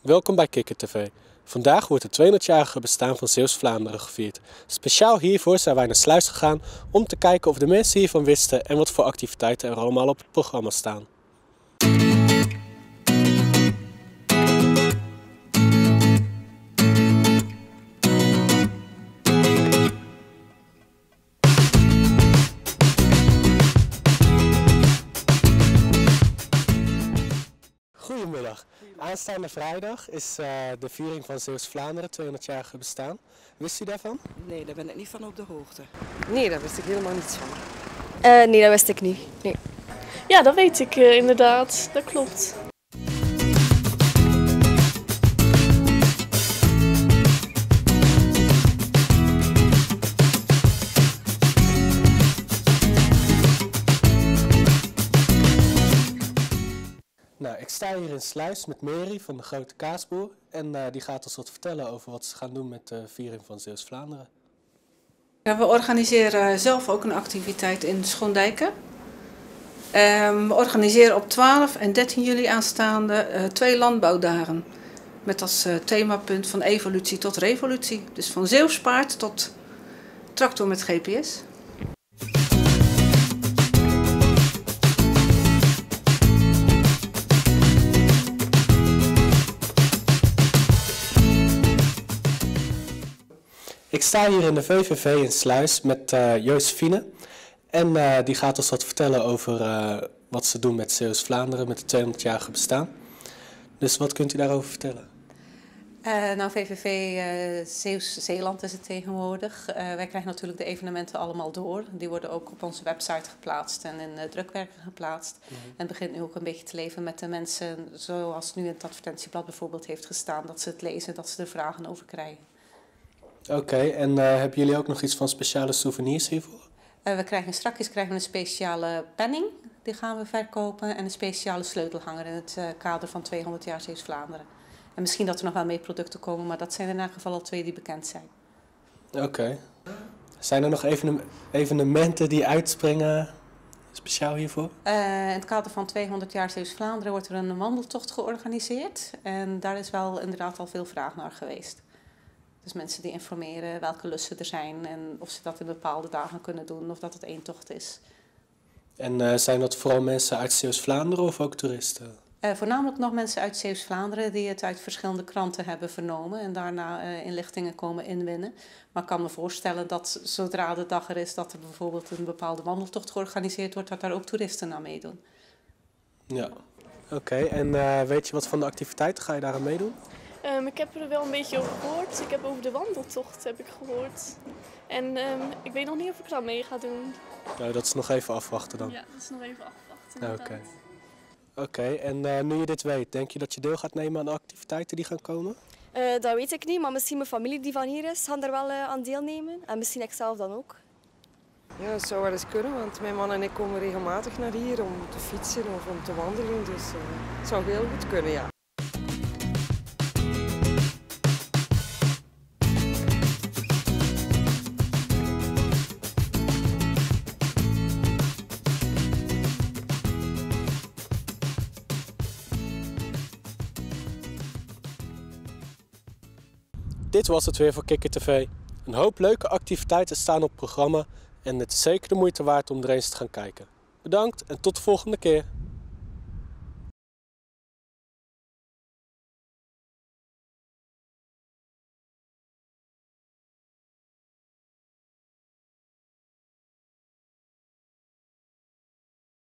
Welkom bij Kikker TV. Vandaag wordt het 200-jarige bestaan van Zeeuws-Vlaanderen gevierd. Speciaal hiervoor zijn wij naar Sluis gegaan om te kijken of de mensen hiervan wisten en wat voor activiteiten er allemaal op het programma staan. Goedemiddag. Aanstaande vrijdag is de viering van Zeeuws-Vlaanderen 200-jarige bestaan. Wist u daarvan? Nee, daar ben ik niet van op de hoogte. Nee, daar wist ik helemaal niets van. Nee, dat wist ik niet. Nee. Ja, dat weet ik inderdaad. Dat klopt. Nou, ik sta hier in Sluis met Mary van de Grote Kaasboer en die gaat ons wat vertellen over wat ze gaan doen met de viering van Zeeuws-Vlaanderen. Ja, we organiseren zelf ook een activiteit in Schoondijken. We organiseren op 12 en 13 juli aanstaande 2 landbouwdagen. Met als themapunt van evolutie tot revolutie. Dus van Zeeuwspaard tot tractor met GPS. Ik sta hier in de VVV in Sluis met Josephine en die gaat ons wat vertellen over wat ze doen met Zeeuws-Vlaanderen, met het 200-jarige bestaan. Dus wat kunt u daarover vertellen? Nou, VVV Zeeuws-Zeeland is het tegenwoordig. Wij krijgen natuurlijk de evenementen allemaal door. Die worden ook op onze website geplaatst en in drukwerken geplaatst. En het begint nu ook een beetje te leven met de mensen, zoals nu in het advertentieblad bijvoorbeeld heeft gestaan, dat ze het lezen, dat ze er vragen over krijgen. Oké, en hebben jullie ook nog iets van speciale souvenirs hiervoor? Straks krijgen we een speciale penning, die gaan we verkopen, en een speciale sleutelhanger in het kader van 200 jaar Zeeuws-Vlaanderen. En misschien dat er nog wel meer producten komen, maar dat zijn in elk geval al 2 die bekend zijn. Oké. Zijn er nog evenementen die uitspringen speciaal hiervoor? In het kader van 200 jaar Zeeuws-Vlaanderen wordt er een wandeltocht georganiseerd. En daar is wel inderdaad al veel vraag naar geweest. Dus mensen die informeren welke lussen er zijn en of ze dat in bepaalde dagen kunnen doen of dat het één tocht is. En zijn dat vooral mensen uit Zeeuws-Vlaanderen of ook toeristen? Voornamelijk nog mensen uit Zeeuws-Vlaanderen die het uit verschillende kranten hebben vernomen en daarna inlichtingen komen inwinnen. Maar ik kan me voorstellen dat zodra de dag er is dat er bijvoorbeeld een bepaalde wandeltocht georganiseerd wordt, dat daar ook toeristen aan meedoen. Ja, oké. En weet je wat van de activiteiten? Ga je daar aan meedoen? Ik heb er wel een beetje over gehoord. Ik heb over de wandeltocht gehoord. En ik weet nog niet of ik daar mee ga doen. Nou, dat is nog even afwachten dan. Ja, dat is nog even afwachten. Oké, en nu je dit weet, denk je dat je deel gaat nemen aan de activiteiten die gaan komen? Dat weet ik niet, maar misschien mijn familie die van hier is, gaan er wel aan deelnemen. En misschien ik zelf dan ook. Ja, dat zou wel eens kunnen, want mijn man en ik komen regelmatig naar hier om te fietsen of om te wandelen. Dus het zou heel goed kunnen, ja. Dit was het weer voor Kikker TV. Een hoop leuke activiteiten staan op het programma en het is zeker de moeite waard om er eens te gaan kijken. Bedankt en tot de volgende keer.